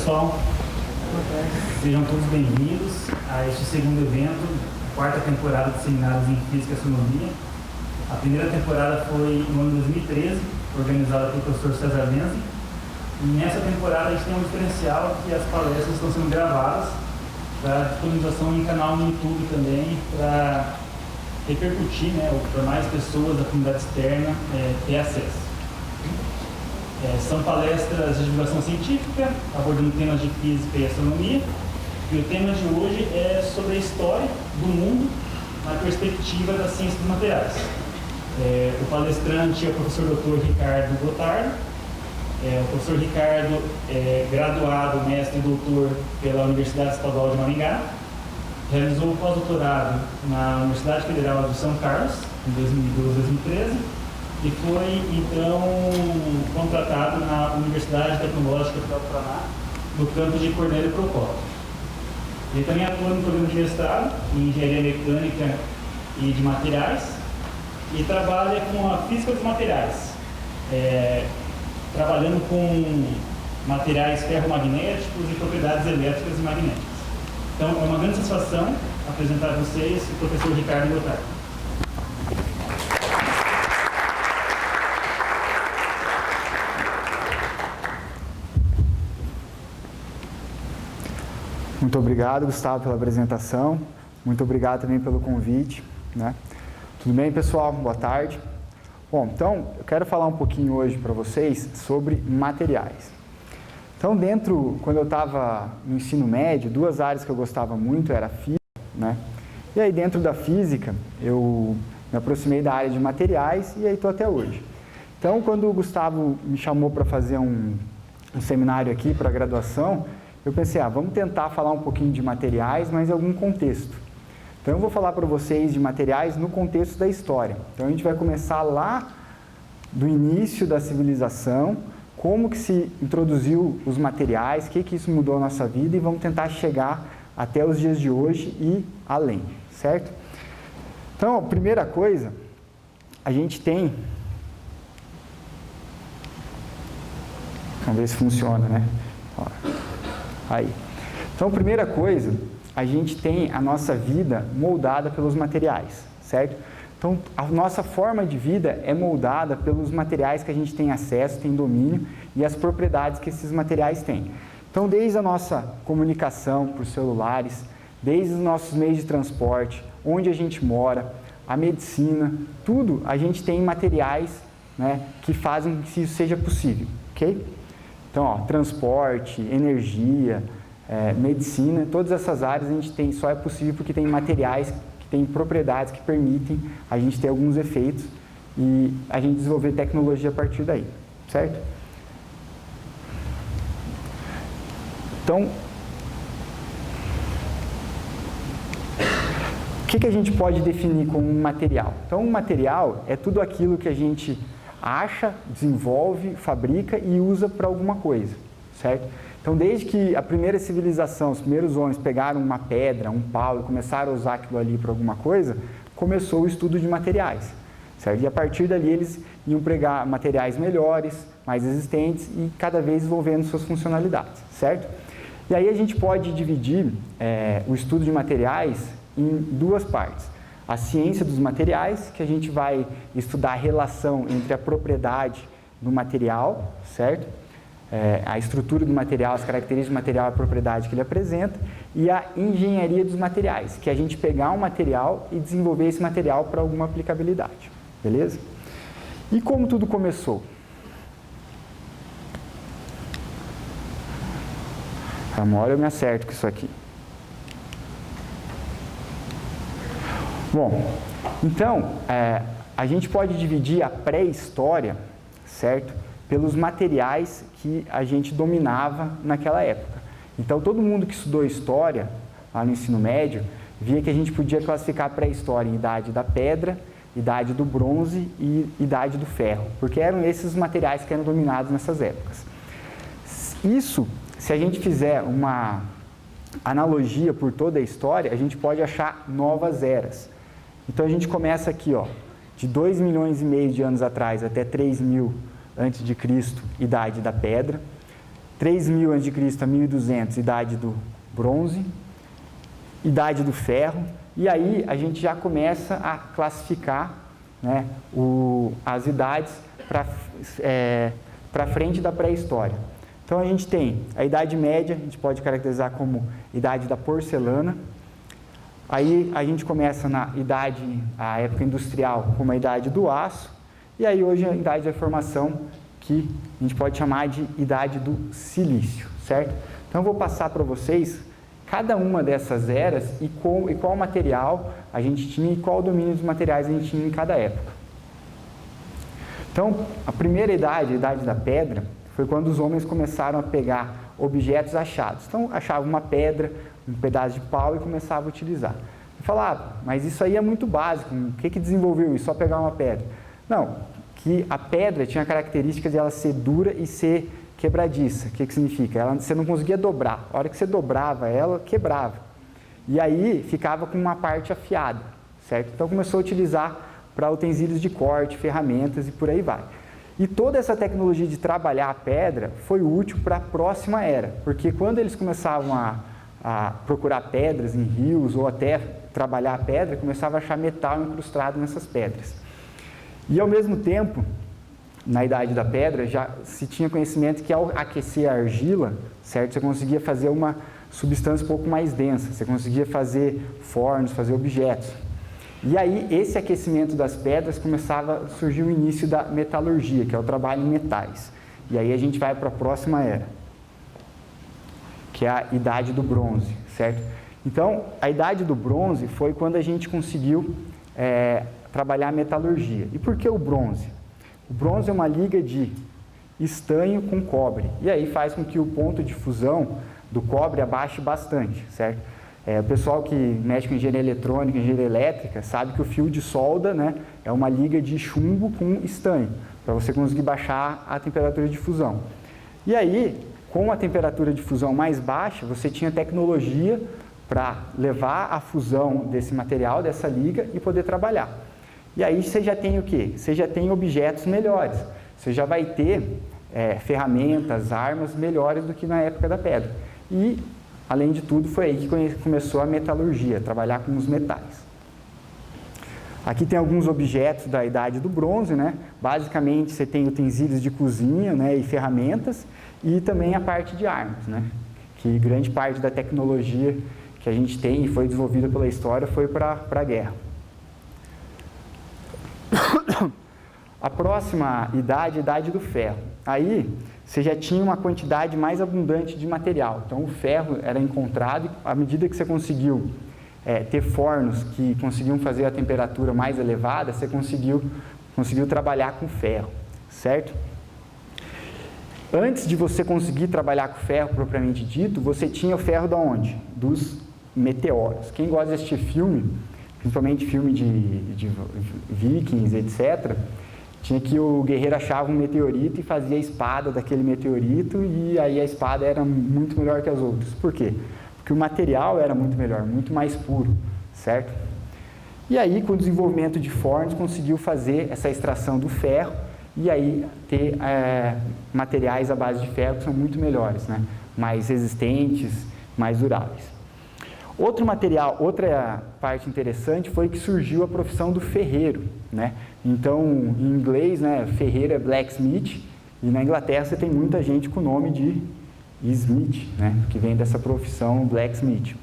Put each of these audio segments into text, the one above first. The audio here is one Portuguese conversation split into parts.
pessoal, sejam todos bem-vindos a este segundo evento, quarta temporada de seminários em Física e Astronomia. A primeira temporada foi no ano 2013, organizada pelo professor César Lenzi. E nessa temporada a gente tem um diferencial que as palestras estão sendo gravadas para disponibilização em canal no YouTube também, para repercutir, né, ou para mais pessoas da comunidade externa ter acesso. São palestras de divulgação científica, abordando temas de física e astronomia. E o tema de hoje é sobre a história do mundo na perspectiva da ciência dos materiais. O palestrante é o professor Dr. Ricardo Gotardo. O professor Ricardo é graduado, mestre e doutor pela Universidade Estadual de Maringá. Realizou o pós-doutorado na Universidade Federal de São Carlos, em 2012 2013. E foi, então, contratado na Universidade Tecnológica do Paraná, no campus de Cornélio Procópio. Ele também atua no programa de mestrado em Engenharia Mecânica e de Materiais e trabalha com a Física dos Materiais, trabalhando com materiais ferromagnéticos e propriedades elétricas e magnéticas. Então, é uma grande satisfação apresentar a vocês o professor Ricardo Gotardo. Muito obrigado, Gustavo, pela apresentação. Muito obrigado também pelo convite, né? Tudo bem, pessoal? Boa tarde. Bom, então, eu quero falar um pouquinho hoje para vocês sobre materiais. Então, quando eu estava no ensino médio, duas áreas que eu gostava muito era a física, né? E aí, dentro da física, eu me aproximei da área de materiais e aí estou até hoje. Então, quando o Gustavo me chamou para fazer um seminário aqui para graduação, eu pensei, vamos tentar falar um pouquinho de materiais, mas em algum contexto. Então, eu vou falar para vocês de materiais no contexto da história. Então, a gente vai começar lá do início da civilização, como que se introduziu os materiais, o que isso mudou a nossa vida, e vamos tentar chegar até os dias de hoje e além, certo? Então, a primeira coisa, a gente tem... Vamos ver se funciona, né? Aí. Então, a primeira coisa, a gente tem a nossa vida moldada pelos materiais, certo? Então, a nossa forma de vida é moldada pelos materiais que a gente tem acesso, tem domínio e as propriedades que esses materiais têm. Então, desde a nossa comunicação por celulares, desde os nossos meios de transporte, onde a gente mora, a medicina, tudo a gente tem materiais, né, que fazem com que isso seja possível, ok? Então, transporte, energia, medicina, todas essas áreas a gente tem, só é possível porque tem materiais que têm propriedades que permitem a gente ter alguns efeitos e a gente desenvolver tecnologia a partir daí, certo? Então, o que a gente pode definir como um material? Então, um material é tudo aquilo que a gente acha, desenvolve, fabrica e usa para alguma coisa, certo? Então, desde que a primeira civilização, os primeiros homens pegaram uma pedra, um pau e começaram a usar aquilo ali para alguma coisa, começou o estudo de materiais, certo? E a partir dali eles iam pegar materiais melhores, mais resistentes e cada vez desenvolvendo suas funcionalidades, certo? E aí a gente pode dividir o estudo de materiais em duas partes. A ciência dos materiais, que a gente vai estudar a relação entre a propriedade do material, certo? A estrutura do material, as características do material, a propriedade que ele apresenta, e a engenharia dos materiais, que é a gente pegar um material e desenvolver esse material para alguma aplicabilidade, beleza? E como tudo começou? Uma hora eu me acerto com isso aqui. Bom, então, a gente pode dividir a pré-história, certo? Pelos materiais que a gente dominava naquela época. Então, todo mundo que estudou história, lá no ensino médio, via que a gente podia classificar a pré-história em idade da pedra, idade do bronze e idade do ferro, porque eram esses materiais que eram dominados nessas épocas. Isso, se a gente fizer uma analogia por toda a história, a gente pode achar novas eras. Então, a gente começa aqui, de 2,5 milhões de anos atrás até 3.000 antes de Cristo, idade da pedra. 3000 a.C. a 1200, idade do bronze, idade do ferro, e aí a gente já começa a classificar, né, as idades para frente da pré-história. Então a gente tem a Idade Média, a gente pode caracterizar como idade da porcelana. Aí a gente começa a época industrial como a idade do aço, e aí hoje a idade da formação, que a gente pode chamar de idade do silício, certo? Então eu vou passar para vocês cada uma dessas eras e qual material a gente tinha e qual domínio dos materiais a gente tinha em cada época. Então, a primeira idade, a idade da pedra, foi quando os homens começaram a pegar objetos achados. Então, achavam uma pedra, um pedaço de pau e começavam a utilizar. E falava, mas isso aí é muito básico, o que desenvolveu isso? Só pegar uma pedra. Não, que a pedra tinha a característica de ela ser dura e ser quebradiça. O que significa? Você não conseguia dobrar. A hora que você dobrava ela, quebrava. E aí ficava com uma parte afiada, certo? Então começou a utilizar para utensílios de corte, ferramentas e por aí vai. E toda essa tecnologia de trabalhar a pedra foi útil para a próxima era, porque quando eles começavam a procurar pedras em rios ou até trabalhar a pedra, começavam a achar metal incrustado nessas pedras. E ao mesmo tempo, na idade da pedra, já se tinha conhecimento que ao aquecer a argila, certo, você conseguia fazer uma substância um pouco mais densa, você conseguia fazer fornos, fazer objetos. E aí, esse aquecimento das pedras começava a surgir o início da metalurgia, que é o trabalho em metais. E aí a gente vai para a próxima era, que é a idade do bronze, certo? Então, a idade do bronze foi quando a gente conseguiu trabalhar a metalurgia. E por que o bronze? O bronze é uma liga de estanho com cobre, e aí faz com que o ponto de fusão do cobre abaixe bastante, certo? O pessoal que mexe com engenharia eletrônica, engenharia elétrica, sabe que o fio de solda, né, é uma liga de chumbo com estanho, para você conseguir baixar a temperatura de fusão. E aí, com a temperatura de fusão mais baixa, você tinha tecnologia para levar a fusão desse material, dessa liga, e poder trabalhar. E aí você já tem o quê? Você já tem objetos melhores. Você já vai ter ferramentas, armas melhores do que na época da pedra. E, além de tudo, foi aí que começou a metalurgia, trabalhar com os metais. Aqui tem alguns objetos da idade do bronze, né? Basicamente, você tem utensílios de cozinha, né, e ferramentas, e também a parte de armas, né? Que grande parte da tecnologia que a gente tem e foi desenvolvida pela história foi para a guerra. A próxima idade é a idade do ferro. Aí você já tinha uma quantidade mais abundante de material. Então o ferro era encontrado e à medida que você conseguiu ter fornos que conseguiam fazer a temperatura mais elevada, você conseguiu trabalhar com ferro, certo? Antes de você conseguir trabalhar com ferro propriamente dito, você tinha o ferro da onde? Dos meteoros. Quem gosta de assistir filme, principalmente filme de vikings, etc., tinha que o guerreiro achava um meteorito e fazia a espada daquele meteorito, e aí a espada era muito melhor que as outras. Por quê? Porque o material era muito melhor, muito mais puro, certo? E aí, com o desenvolvimento de fornos, conseguiu fazer essa extração do ferro e aí ter materiais à base de ferro que são muito melhores, né? Mais resistentes, mais duráveis. Outra parte interessante foi que surgiu a profissão do ferreiro, né? Então, em inglês, né, ferreiro é blacksmith, e na Inglaterra você tem muita gente com o nome de Smith, né, que vem dessa profissão blacksmith.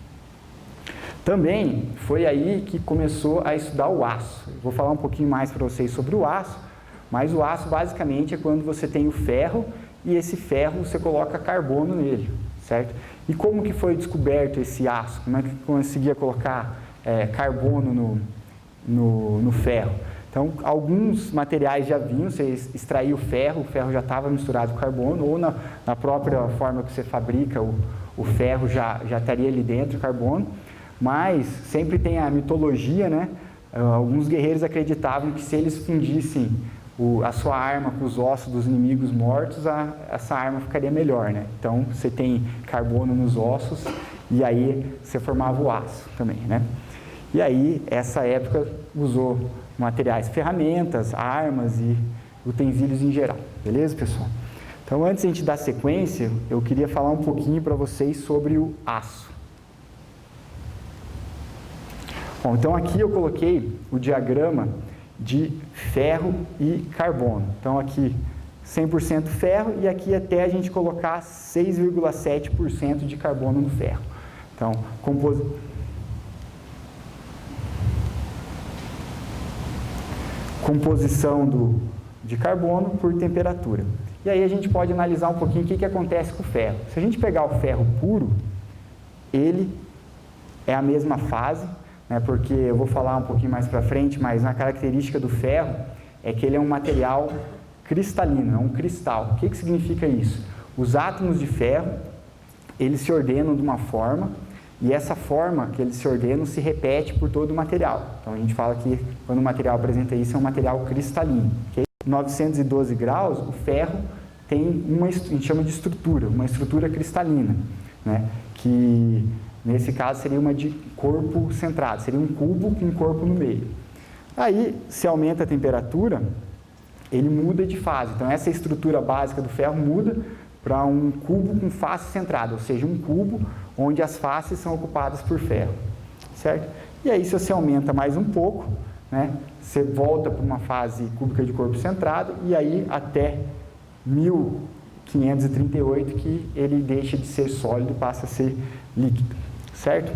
Também foi aí que começou a estudar o aço. Eu vou falar um pouquinho mais para vocês sobre o aço, mas o aço basicamente é quando você tem o ferro e esse ferro você coloca carbono nele, certo? E como que foi descoberto esse aço? Como é que conseguia colocar carbono no ferro? Então, alguns materiais já vinham, você extraía o ferro já estava misturado com carbono, ou na própria forma que você fabrica o ferro já estaria ali dentro o carbono, mas sempre tem a mitologia, né? Alguns guerreiros acreditavam que se eles fundissem a sua arma com os ossos dos inimigos mortos, essa arma ficaria melhor, né? Então, você tem carbono nos ossos e aí você formava o aço também, né? E aí, essa época usou materiais, ferramentas, armas e utensílios em geral. Beleza, pessoal? Então, antes de a gente dar sequência, eu queria falar um pouquinho para vocês sobre o aço. Bom, então aqui eu coloquei o diagrama de ferro e carbono. Então aqui 100% ferro e aqui até a gente colocar 6,7% de carbono no ferro. Então, composição de carbono por temperatura. E aí a gente pode analisar um pouquinho o que acontece com o ferro. Se a gente pegar o ferro puro, ele é a mesma fase, né, porque eu vou falar um pouquinho mais para frente, mas uma característica do ferro é que ele é um material cristalino, é um cristal. O que significa isso? Os átomos de ferro, eles se ordenam de uma forma, e essa forma que eles se ordenam se repete por todo o material. Então a gente fala que quando o material apresenta isso, é um material cristalino. Okay? 912 graus, o ferro tem a gente chama de estrutura, uma estrutura cristalina, né? Que nesse caso seria uma de corpo centrado, seria um cubo com um corpo no meio. Aí, se aumenta a temperatura, ele muda de fase. Então essa estrutura básica do ferro muda para um cubo com face centrada, ou seja, um cubo onde as faces são ocupadas por ferro, certo? E aí, se você aumenta mais um pouco, né, você volta para uma fase cúbica de corpo centrado e aí até 1538 que ele deixa de ser sólido e passa a ser líquido, certo?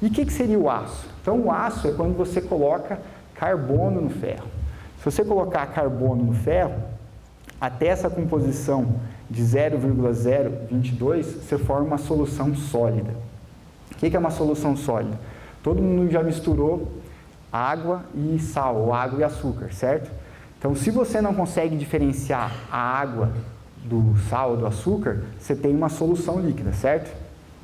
E o que seria o aço? Então, o aço é quando você coloca carbono no ferro. Se você colocar carbono no ferro, até essa composição de 0,022, você forma uma solução sólida. O que é uma solução sólida? Todo mundo já misturou água e sal, ou água e açúcar, certo? Então, se você não consegue diferenciar a água do sal ou do açúcar, você tem uma solução líquida, certo?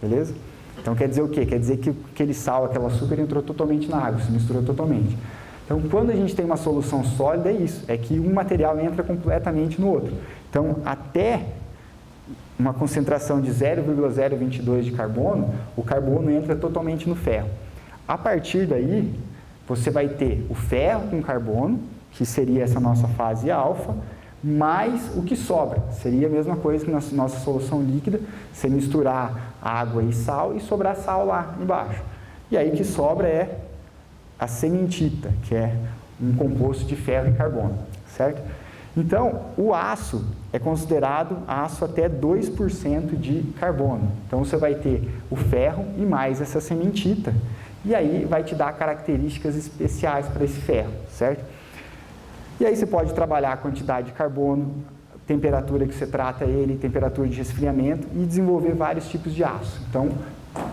Beleza? Então, quer dizer o quê? Quer dizer que aquele sal, aquele açúcar entrou totalmente na água, se misturou totalmente. Então, quando a gente tem uma solução sólida, é isso, é que um material entra completamente no outro. Então, até uma concentração de 0,022 de carbono, o carbono entra totalmente no ferro. A partir daí, você vai ter o ferro com carbono, que seria essa nossa fase alfa, mais o que sobra. Seria a mesma coisa que na nossa solução líquida, você misturar água e sal e sobrar sal lá embaixo. E aí o que sobra é a cementita, que é um composto de ferro e carbono, certo? Então, o aço é considerado aço até 2% de carbono. Então, você vai ter o ferro e mais essa cementita. E aí vai te dar características especiais para esse ferro, certo? E aí você pode trabalhar a quantidade de carbono, temperatura que você trata ele, temperatura de resfriamento e desenvolver vários tipos de aço. Então,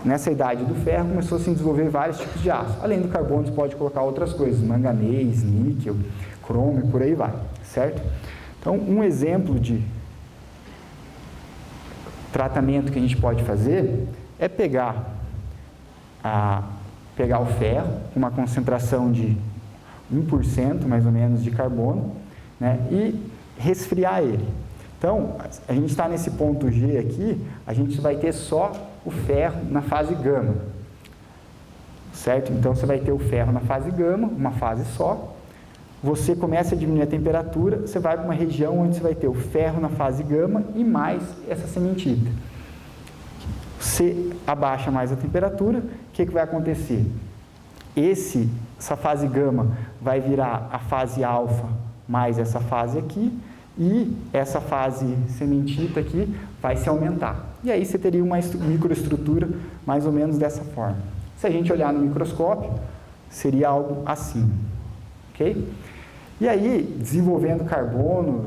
nessa idade do ferro, começou a se desenvolver vários tipos de aço. Além do carbono, você pode colocar outras coisas, manganês, níquel, cromo e por aí vai, certo? Então, um exemplo de tratamento que a gente pode fazer é pegar o ferro com uma concentração de 1% mais ou menos de carbono, né, e resfriar ele. Então, a gente está nesse ponto G aqui, a gente vai ter só o ferro na fase gama, certo? Então, você vai ter o ferro na fase gama, uma fase só, você começa a diminuir a temperatura, você vai para uma região onde você vai ter o ferro na fase gama e mais essa cementita. Você abaixa mais a temperatura, o que vai acontecer? Essa fase gama vai virar a fase alfa mais essa fase aqui, e essa fase cementita aqui vai se aumentar. E aí você teria uma microestrutura mais ou menos dessa forma. Se a gente olhar no microscópio, seria algo assim, ok? E aí, desenvolvendo carbono,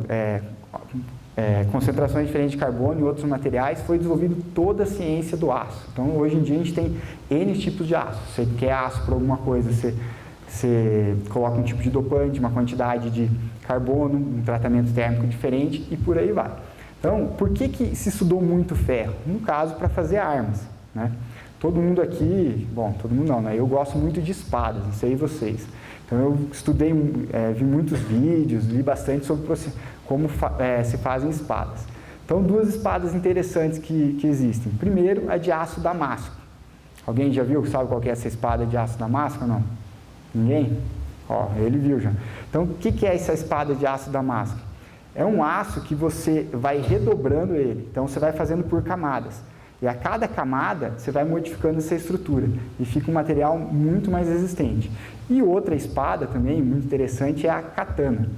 concentrações diferentes de carbono e outros materiais, foi desenvolvido toda a ciência do aço. Então, hoje em dia, a gente tem N tipos de aço. Você quer aço para alguma coisa, você coloca um tipo de dopante, uma quantidade de carbono, um tratamento térmico diferente e por aí vai. Então, por que se estudou muito ferro? No caso, para fazer armas, né? Todo mundo aqui, bom, todo mundo não, né? Eu gosto muito de espadas, não sei vocês. Então, eu estudei, vi muitos vídeos, li bastante sobre como se fazem espadas. Então, duas espadas interessantes que existem. Primeiro, a de aço damasco. Alguém já viu, sabe qual que é essa espada de aço damasco ou não? Ninguém? Ó, ele viu já. Então, o que é essa espada de aço damasco? É um aço que você vai redobrando ele, então você vai fazendo por camadas. E a cada camada você vai modificando essa estrutura e fica um material muito mais resistente. E outra espada também, muito interessante, é a katana.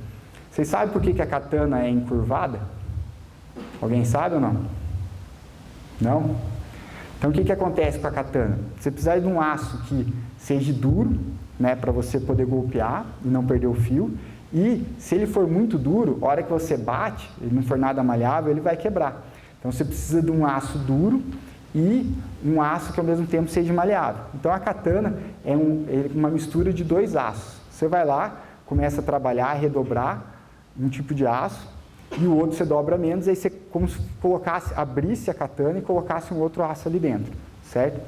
Vocês sabem por que a katana é encurvada? Alguém sabe ou não? Não? Então o que acontece com a katana? Você precisa de um aço que seja duro, né, para você poder golpear e não perder o fio. E se ele for muito duro, a hora que você bate, ele não for nada maleável, ele vai quebrar. Então você precisa de um aço duro e um aço que ao mesmo tempo seja maleável. Então a katana é uma mistura de dois aços. Você vai lá, começa a trabalhar, redobrar um tipo de aço e o outro você dobra menos, aí você como se abrisse a katana e colocasse um outro aço ali dentro, certo?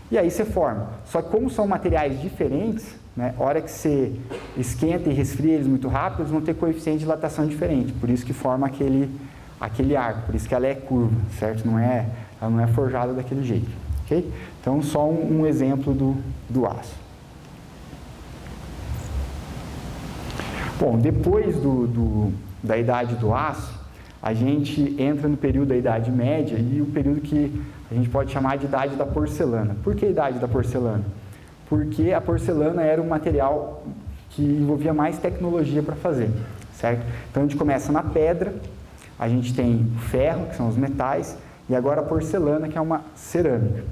E aí você forma. Só que como são materiais diferentes, né, a hora que você esquenta e resfria eles muito rápido, eles vão ter coeficiente de dilatação diferente, por isso que forma aquele arco, por isso que ela é curva, certo? Ela não é forjada daquele jeito, ok? Então, só um exemplo do aço. Bom, depois da idade do aço, a gente entra no período da Idade Média e o período que a gente pode chamar de Idade da Porcelana. Por que a Idade da Porcelana? Porque a porcelana era um material que envolvia mais tecnologia para fazer, certo? Então, a gente começa na pedra, a gente tem o ferro, que são os metais, e agora a porcelana, que é uma cerâmica.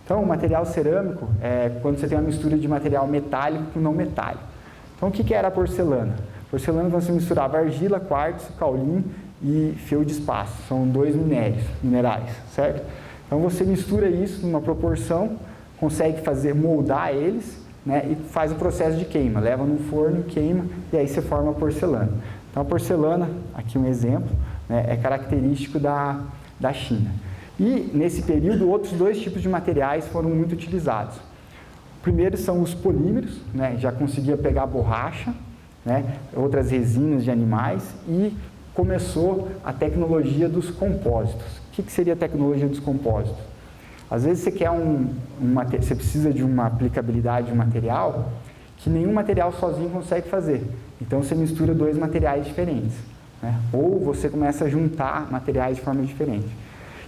Então, o material cerâmico é quando você tem uma mistura de material metálico com não metálico. Então, o que era a porcelana? Porcelana você misturava argila, quartzo, caulim e feldspato. São 2 minerais, certo? Então, você mistura isso numa proporção, consegue moldar eles, né, e faz o processo de queima. Leva no forno, queima, e aí você forma a porcelana. Então, a porcelana, aqui um exemplo, né, é característico da China. E, nesse período, outros 2 tipos de materiais foram muito utilizados. O primeiro são os polímeros, né, já conseguia pegar borracha, né, outras resinas de animais, e começou a tecnologia dos compósitos. O que seria a tecnologia dos compósitos? Às vezes você quer você precisa de uma aplicabilidade de um material que nenhum material sozinho consegue fazer. Então você mistura 2 materiais diferentes, né? Ou você começa a juntar materiais de forma diferente.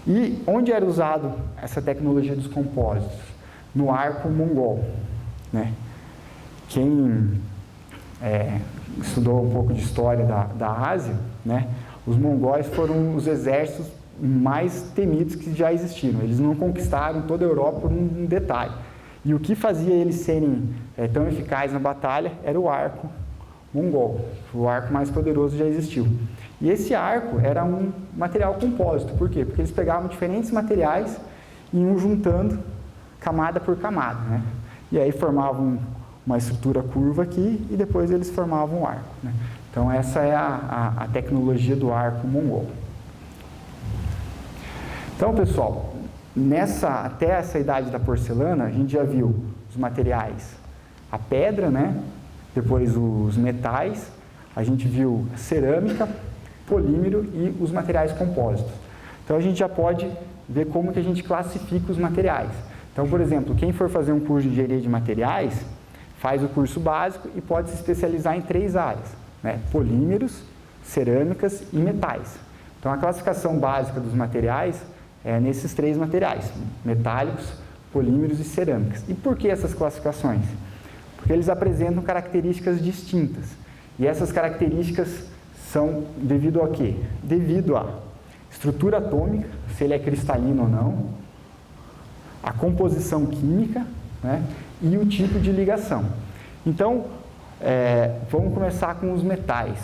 E onde era usado essa tecnologia dos compósitos? No arco mongol, né? Quem estudou um pouco de história da Ásia, né? Os mongóis foram os exércitos mais temidos que já existiram. Eles não conquistaram toda a Europa por um detalhe. E o que fazia eles serem tão eficazes na batalha era o arco mongol, o arco mais poderoso já existiu. E esse arco era um material compósito. Por quê? Porque eles pegavam diferentes materiais e iam juntando camada por camada, né? E aí formavam uma estrutura curva aqui e depois eles formavam o arco, né? Então essa é a tecnologia do arco mongol. Então, pessoal, até essa idade da porcelana, a gente já viu os materiais, a pedra, né? Depois os metais, a gente viu a cerâmica, polímero e os materiais compósitos. Então, a gente já pode ver como que a gente classifica os materiais. Então, por exemplo, quem for fazer um curso de engenharia de materiais, faz o curso básico e pode se especializar em 3 áreas, né? Polímeros, cerâmicas e metais. Então, a classificação básica dos materiais é nesses 3 materiais, metálicos, polímeros e cerâmicas. E por que essas classificações? Porque eles apresentam características distintas. E essas características são devido a quê? Devido à estrutura atômica, se ele é cristalino ou não, a composição química, né, e o tipo de ligação. Então, vamos começar com os metais.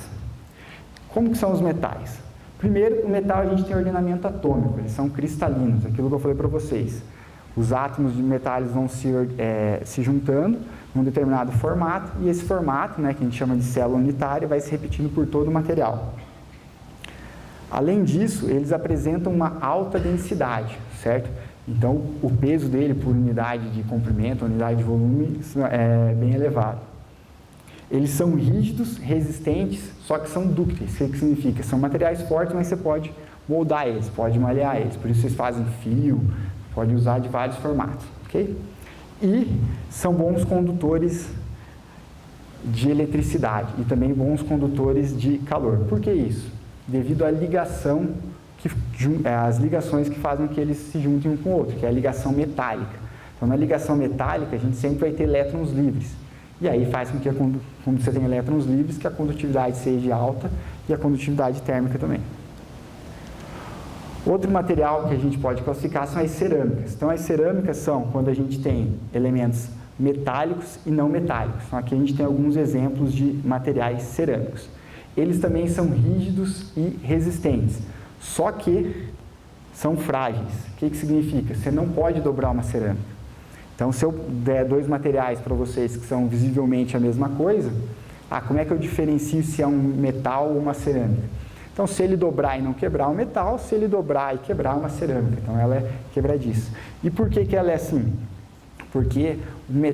Como que são os metais? Primeiro, o metal a gente tem ordenamento atômico, eles são cristalinos, aquilo que eu falei para vocês. Os átomos de metais vão se juntando num determinado formato, e esse formato, né, que a gente chama de célula unitária, vai se repetindo por todo o material. Além disso, eles apresentam uma alta densidade, certo? Então, o peso dele por unidade de comprimento, unidade de volume, é bem elevado. Eles são rígidos, resistentes, só que são dúcteis. O que significa? São materiais fortes, mas você pode moldar eles, pode malhar eles. Por isso vocês fazem fio, pode usar de vários formatos, ok? E são bons condutores de eletricidade e também bons condutores de calor. Por que isso? devido à ligação, as ligações que fazem que eles se juntem um com o outro, que é a ligação metálica. Então, na ligação metálica, a gente sempre vai ter elétrons livres. E aí faz com que, quando você tem elétrons livres, que a condutividade seja alta e a condutividade térmica também. Outro material que a gente pode classificar são as cerâmicas. Então, as cerâmicas são quando a gente tem elementos metálicos e não metálicos. Então, aqui a gente tem alguns exemplos de materiais cerâmicos. Eles também são rígidos e resistentes, só que são frágeis. O que significa? Você não pode dobrar uma cerâmica. Então, se eu der dois materiais para vocês que são visivelmente a mesma coisa, como é que eu diferencio se é um metal ou uma cerâmica? Então, se ele dobrar e não quebrar o metal, se ele dobrar e quebrar uma cerâmica. Então, ela é quebradiça. E por que ela é assim? Porque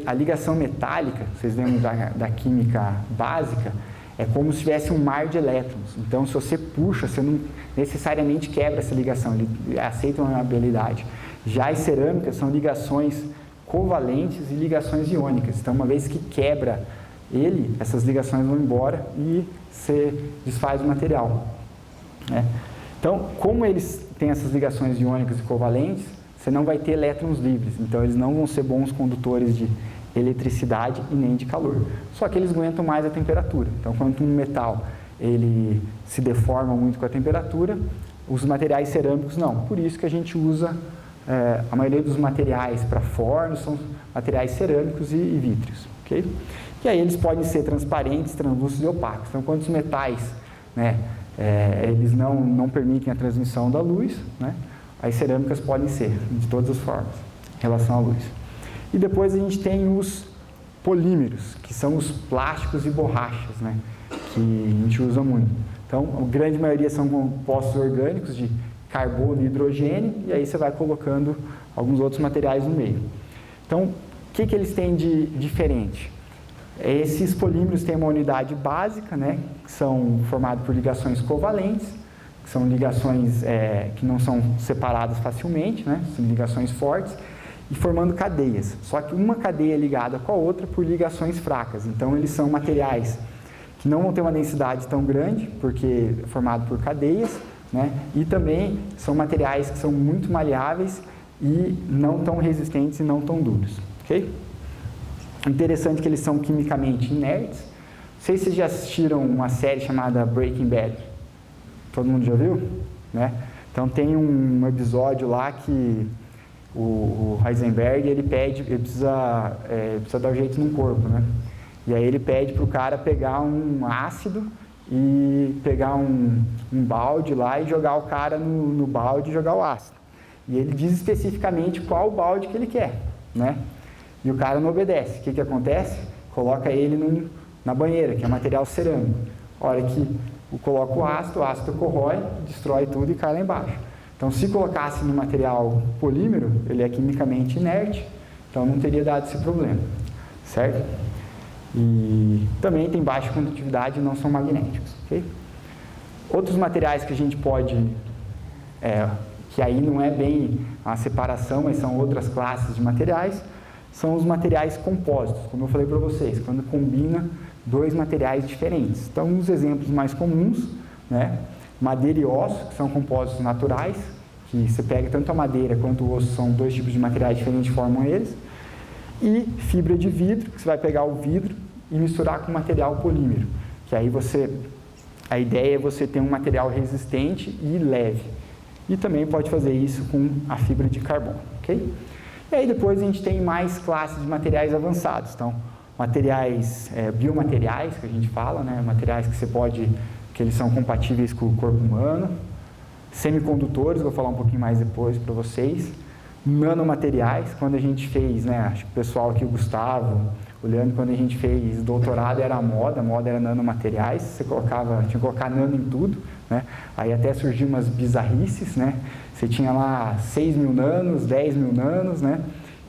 a ligação metálica, vocês lembram da química básica, é como se tivesse um mar de elétrons. Então, se você puxa, você não necessariamente quebra essa ligação, ele aceita uma habilidade. Já as cerâmicas são ligações covalentes e ligações iônicas. Então, uma vez que quebra ele, essas ligações vão embora e você desfaz o material. Então, como eles têm essas ligações iônicas e covalentes, você não vai ter elétrons livres. Então, eles não vão ser bons condutores de eletricidade e nem de calor. Só que eles aguentam mais a temperatura. Então, quando um metal ele se deforma muito com a temperatura, os materiais cerâmicos não. Por isso que a gente usa a maioria dos materiais para fornos são materiais cerâmicos e vítreos. Okay? E aí eles podem ser transparentes, translúcidos e opacos. Então, quando os metais eles não permitem a transmissão da luz, as cerâmicas podem ser de todas as formas em relação à luz. E depois a gente tem os polímeros, que são os plásticos e borrachas, que a gente usa muito. Então, a grande maioria são compostos orgânicos de carbono e hidrogênio, e aí você vai colocando alguns outros materiais no meio. Então, o que eles têm de diferente? Esses polímeros têm uma unidade básica, que são formados por ligações covalentes, que são ligações que não são separadas facilmente, são ligações fortes, e formando cadeias. Só que uma cadeia é ligada com a outra por ligações fracas. Então, eles são materiais que não vão ter uma densidade tão grande, porque é formado por cadeias, e também são materiais que são muito maleáveis e não tão resistentes e não tão duros. Okay? Interessante que eles são quimicamente inertes. Não sei se vocês já assistiram uma série chamada Breaking Bad. Todo mundo já viu? Então tem um episódio lá que o Heisenberg ele precisa dar um jeito no corpo, E aí ele pede para o cara pegar um ácido e pegar um balde lá e jogar o cara no balde e jogar o ácido. E ele diz especificamente qual balde que ele quer, E o cara não obedece. O que acontece? Coloca ele na banheira, que é material cerâmico. A hora que coloca o ácido corrói, destrói tudo e cai lá embaixo. Então, se colocasse no material polímero, ele é quimicamente inerte, então não teria dado esse problema, certo? E também tem baixa condutividade e não são magnéticos, ok? Outros materiais que a gente pode, que aí não é bem a separação, mas são outras classes de materiais, são os materiais compósitos, como eu falei para vocês, quando combina dois materiais diferentes. Então, os exemplos mais comuns, madeira e osso, que são compósitos naturais, que você pega tanto a madeira quanto o osso, são dois tipos de materiais diferentes que formam eles, e fibra de vidro, que você vai pegar o vidro e misturar com material polímero, que aí a ideia é você ter um material resistente e leve, e também pode fazer isso com a fibra de carbono, ok? E aí depois a gente tem mais classes de materiais avançados, então materiais biomateriais, que a gente fala, materiais que eles são compatíveis com o corpo humano, semicondutores, vou falar um pouquinho mais depois para vocês, nanomateriais, quando a gente fez, acho que o pessoal aqui, o Gustavo, o Leandro, quando a gente fez doutorado era a moda era nanomateriais, você tinha que colocar nano em tudo, aí até surgiu umas bizarrices, você tinha lá 6 mil nanos, 10 mil nanos,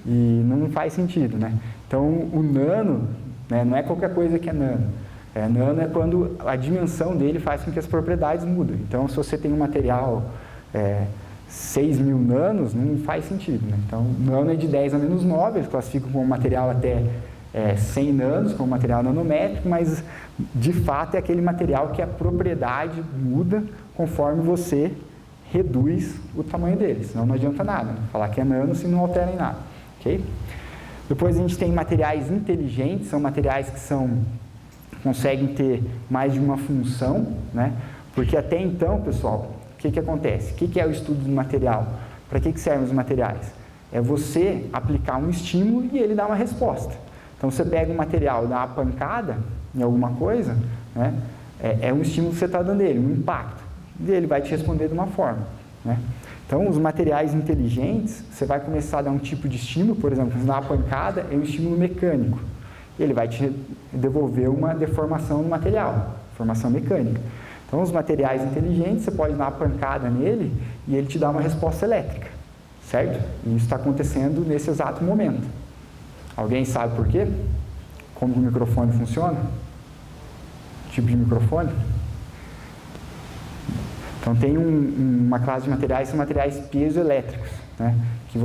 e não faz sentido, Então, o nano, não é qualquer coisa que é nano. Nano é quando a dimensão dele faz com que as propriedades mudem. Então, se você tem um material 6 mil nanos, não faz sentido. Então, nano é de 10 a menos 9, eles classificam como material até 100 nanos, como material nanométrico, mas de fato é aquele material que a propriedade muda conforme você reduz o tamanho dele, senão não adianta nada, né? Falar que é nano se não altera em nada, ok? Depois a gente tem materiais inteligentes, são materiais que conseguem ter mais de uma função, né? Porque até então, pessoal, o que acontece? O que é o estudo do material? Para que servem os materiais? É você aplicar um estímulo e ele dá uma resposta. Então, você pega um material, dá uma pancada em alguma coisa, né? É um estímulo que você está dando ele, um impacto. E ele vai te responder de uma forma, né? Então, os materiais inteligentes, você vai começar a dar um tipo de estímulo, por exemplo, você dá uma pancada, é um estímulo mecânico. E ele vai te devolver uma deformação no material, formação mecânica. Então, os materiais inteligentes, você pode dar uma pancada nele e ele te dá uma resposta elétrica, certo? E isso está acontecendo nesse exato momento. Alguém sabe por quê? Como o microfone funciona? Tipo de microfone? Então, tem uma classe de materiais, são materiais piezoelétricos, né? Que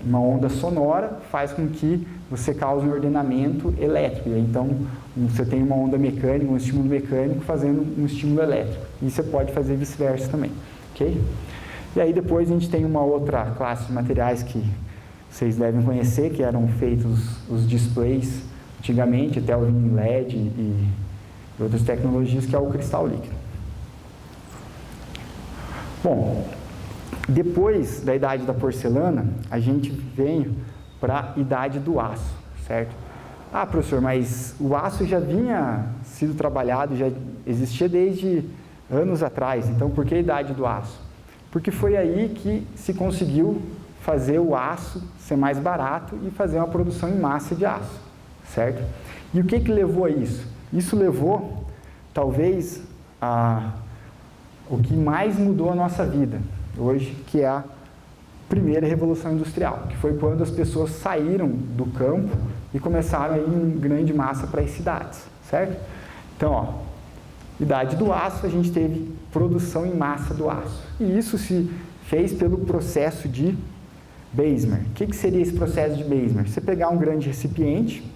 uma onda sonora faz com que você cause um ordenamento elétrico. Então, você tem uma onda mecânica, um estímulo mecânico fazendo um estímulo elétrico. E você pode fazer vice-versa também, ok? E aí depois a gente tem uma outra classe de materiais que vocês devem conhecer, que eram feitos os displays antigamente, até o LED e outras tecnologias, que é o cristal líquido. Bom, depois da idade da porcelana, a gente vem para a idade do aço, certo? Ah, professor, mas o aço já vinha sido trabalhado, já existia desde anos atrás, então por que a idade do aço? Porque foi aí que se conseguiu fazer o aço ser mais barato e fazer uma produção em massa de aço, certo? E o que levou a isso? Isso levou, talvez, o que mais mudou a nossa vida hoje, que é a primeira revolução industrial, que foi quando as pessoas saíram do campo e começaram a ir em grande massa para as cidades, certo? Então, idade do aço, a gente teve produção em massa do aço. E isso se fez pelo processo de Bessemer. O que seria esse processo de Bessemer? Você pegar um grande recipiente,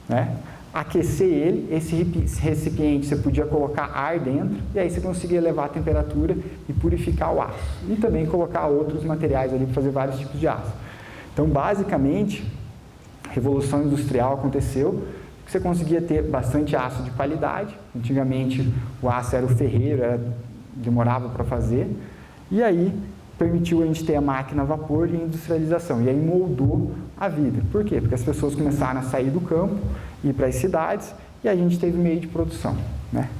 né? Aquecer ele, esse recipiente você podia colocar ar dentro, e aí você conseguia elevar a temperatura e purificar o aço. E também colocar outros materiais ali para fazer vários tipos de aço. Então, basicamente, a Revolução Industrial aconteceu, que você conseguia ter bastante aço de qualidade. Antigamente, o aço era o ferreiro, demorava para fazer, e aí permitiu a gente ter a máquina a vapor e a industrialização, e aí moldou a vida. Por quê? Porque as pessoas começaram a sair do campo, ir para as cidades, e a gente teve meio de produção, né?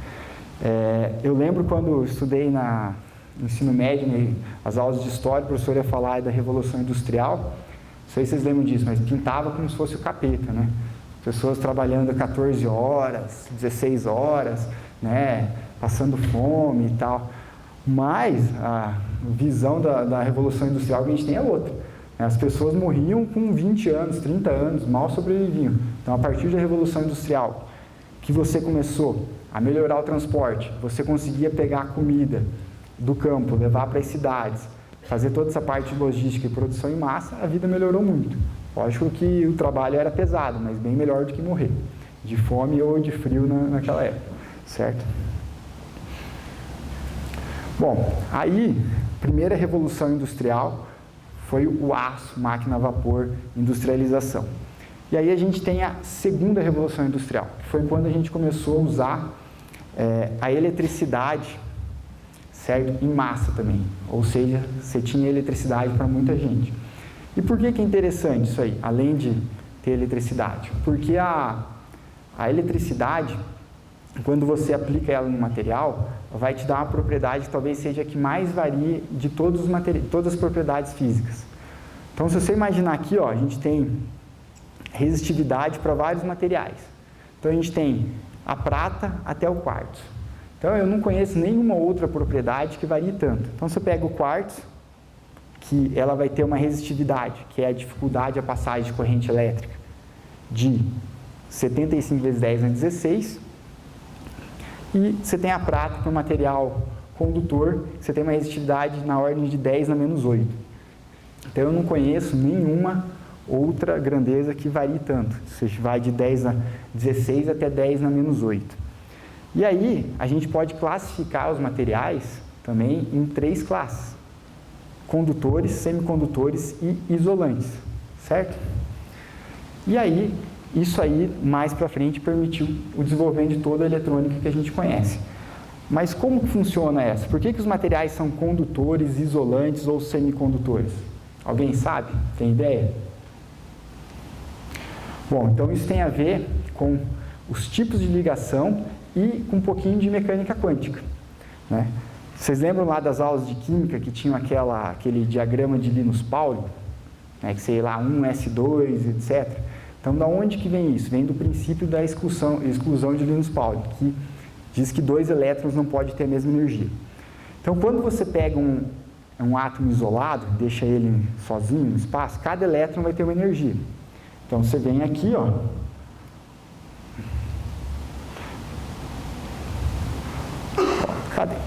Eu lembro quando eu estudei no ensino médio, as aulas de história, o professor ia falar da Revolução Industrial, não sei se vocês lembram disso, mas pintava como se fosse o capeta, né? Pessoas trabalhando 14 horas, 16 horas, né? Passando fome e tal. Mas a visão da Revolução Industrial que a gente tem é outra. As pessoas morriam com 20 anos, 30 anos, mal sobreviviam. Então, a partir da Revolução Industrial, que você começou a melhorar o transporte, você conseguia pegar a comida do campo, levar para as cidades, fazer toda essa parte de logística e produção em massa, a vida melhorou muito. Lógico que o trabalho era pesado, mas bem melhor do que morrer de fome ou de frio naquela época, certo? Bom, aí, primeira revolução industrial foi o aço, máquina a vapor, industrialização. E aí a gente tem a segunda revolução industrial, que foi quando a gente começou a usar a eletricidade, certo? Em massa também, ou seja, você tinha eletricidade para muita gente. E por que é interessante isso aí, além de ter eletricidade? Porque a eletricidade, quando você aplica ela no material, vai te dar uma propriedade que talvez seja a que mais varia de todas as propriedades físicas. Então, se você imaginar aqui, ó, a gente tem resistividade para vários materiais. Então, a gente tem a prata até o quartzo. Então, eu não conheço nenhuma outra propriedade que varie tanto. Então, você pega o quartzo, que ela vai ter uma resistividade, que é a dificuldade a passagem de corrente elétrica, de 75 vezes 10 na 16, e você tem a prata, que é um material condutor, que você tem uma resistividade na ordem de 10 na menos 8. Então, eu não conheço nenhuma outra grandeza que varie tanto. Você vai de 10 a 16 até 10 na menos 8. E aí, a gente pode classificar os materiais também em 3 classes: condutores, semicondutores e isolantes, certo? E aí, isso aí, mais para frente, permitiu o desenvolvimento de toda a eletrônica que a gente conhece. Mas como que funciona essa? Por que os materiais são condutores, isolantes ou semicondutores? Alguém sabe? Tem ideia? Bom, então isso tem a ver com os tipos de ligação e com um pouquinho de mecânica quântica, né? Vocês lembram lá das aulas de química que tinham aquele diagrama de Linus Pauling, né, que sei lá, 1s2, etc. Então, da onde que vem isso? Vem do princípio da exclusão de Linus Pauling, que diz que 2 elétrons não podem ter a mesma energia. Então, quando você pega um átomo isolado, deixa ele sozinho no espaço, cada elétron vai ter uma energia. Então, você vem aqui, ó,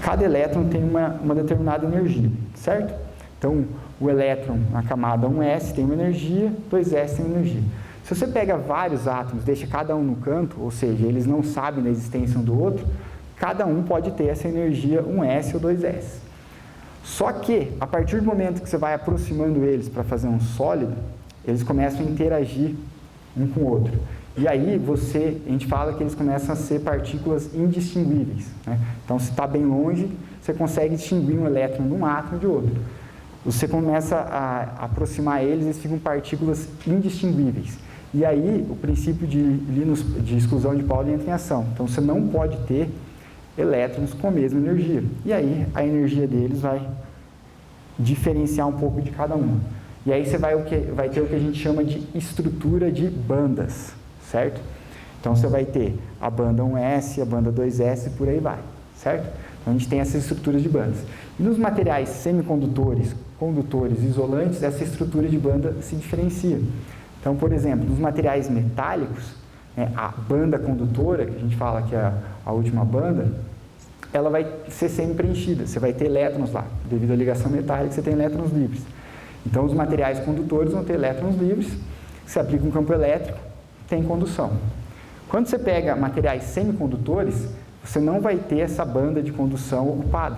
cada elétron tem uma determinada energia, certo? Então, o elétron na camada 1s tem uma energia, 2s tem uma energia. Se você pega vários átomos, deixa cada um no canto, ou seja, eles não sabem da existência um do outro, cada um pode ter essa energia 1s ou 2s. Só que, a partir do momento que você vai aproximando eles para fazer um sólido, eles começam a interagir um com o outro. E aí, a gente fala que eles começam a ser partículas indistinguíveis, né? Então, se está bem longe, você consegue distinguir um elétron de um átomo de outro. Você começa a aproximar eles ficam partículas indistinguíveis. E aí, o princípio de exclusão de Pauling entra em ação. Então, você não pode ter elétrons com a mesma energia. E aí, a energia deles vai diferenciar um pouco de cada um. E aí, você vai ter o que a gente chama de estrutura de bandas, certo? Então, você vai ter a banda 1s, a banda 2s e por aí vai, certo? Então, a gente tem essas estruturas de bandas. E nos materiais semicondutores, condutores e isolantes, essa estrutura de banda se diferencia. Então, por exemplo, nos materiais metálicos, né, a banda condutora, que a gente fala que é a última banda, ela vai ser semi-preenchida. Você vai ter elétrons lá. Devido à ligação metálica, você tem elétrons livres. Então, os materiais condutores vão ter elétrons livres. Se aplica um campo elétrico, tem condução. Quando você pega materiais semicondutores, você não vai ter essa banda de condução ocupada.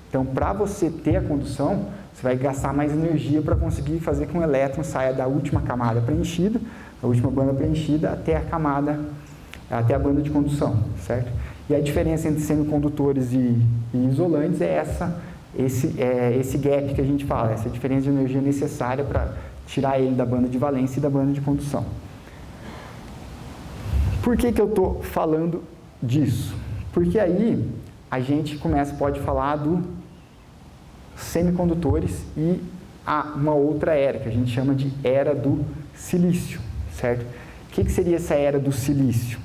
Então, para você ter a condução, você vai gastar mais energia para conseguir fazer com que o elétron saia da última camada preenchida, da última banda preenchida, até a banda de condução, certo? E a diferença entre semicondutores e isolantes é esse gap que a gente fala, essa diferença de energia necessária para tirar ele da banda de valência e da banda de condução. Por que eu estou falando disso? Porque aí a gente pode falar do semicondutores e uma outra era, que a gente chama de era do silício, certo? O que seria essa era do silício?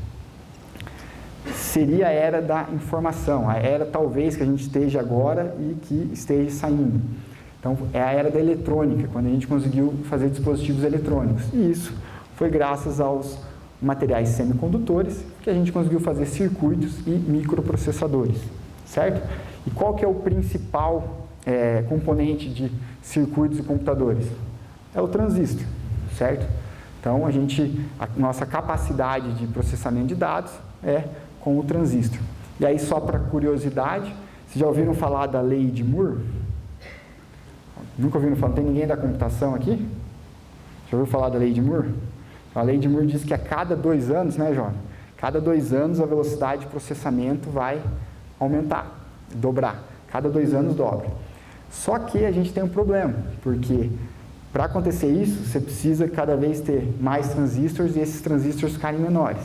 Seria a era da informação, a era talvez que a gente esteja agora e que esteja saindo. Então, é a era da eletrônica, quando a gente conseguiu fazer dispositivos eletrônicos. E isso foi graças aos materiais semicondutores que a gente conseguiu fazer circuitos e microprocessadores, certo? E qual que é o principal componente de circuitos e computadores? É o transistor, certo? Então, a nossa capacidade de processamento de dados é com o transistor. E aí, só para curiosidade, vocês já ouviram falar da lei de Moore? Nunca ouviram falar? Não tem ninguém da computação aqui? Já ouviu falar da lei de Moore? A lei de Moore diz que a cada 2 anos, né, João? Cada 2 anos a velocidade de processamento vai aumentar, dobrar. Cada 2 anos dobra. Só que a gente tem um problema, porque para acontecer isso, você precisa cada vez ter mais transistores e esses transistores ficarem menores.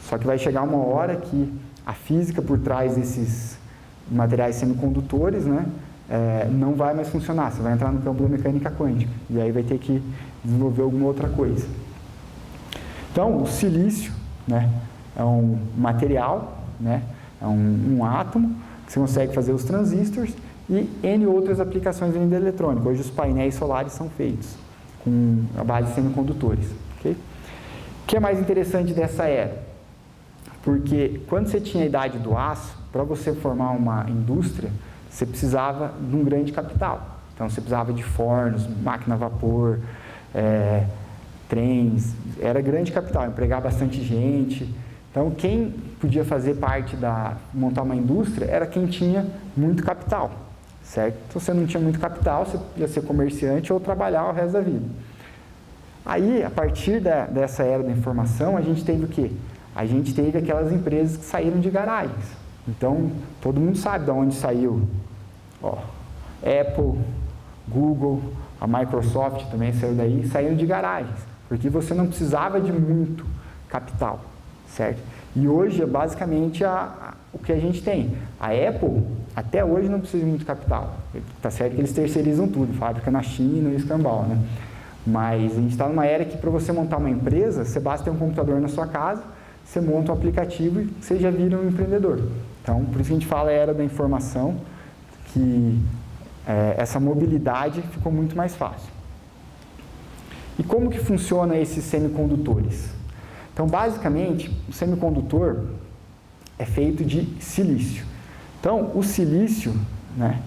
Só que vai chegar uma hora que a física por trás desses materiais semicondutores, né, não vai mais funcionar. Você vai entrar no campo da mecânica quântica e aí vai ter que desenvolver alguma outra coisa. Então, o silício, né, é um material, né, é um átomo que você consegue fazer os transistores e N outras aplicações ainda eletrônicas. Hoje os painéis solares são feitos com a base de semicondutores. Okay? O que é mais interessante dessa era? Porque quando você tinha a idade do aço, para você formar uma indústria, você precisava de um grande capital. Então, você precisava de fornos, máquina a vapor, trens, era grande capital, empregar bastante gente. Então, quem podia fazer parte montar uma indústria era quem tinha muito capital, certo? Então, se você não tinha muito capital, você ia ser comerciante ou trabalhar o resto da vida. Aí, a partir dessa era da informação, a gente teve o quê? A gente teve aquelas empresas que saíram de garagens. Então, todo mundo sabe de onde saiu. Ó, Apple, Google, a Microsoft também saiu daí, saíram de garagens, porque você não precisava de muito capital, certo? E hoje é basicamente o que a gente tem. A Apple, até hoje, não precisa de muito capital. Tá certo que eles terceirizam tudo, fábrica na China e escambau, né? Mas a gente está numa era que para você montar uma empresa, você basta ter um computador na sua casa, você monta um aplicativo e você já vira um empreendedor. Então, por isso que a gente fala a era da informação, que essa mobilidade ficou muito mais fácil. E como que funciona esses semicondutores? Então, basicamente, o semicondutor é feito de silício. Então, o silício, né,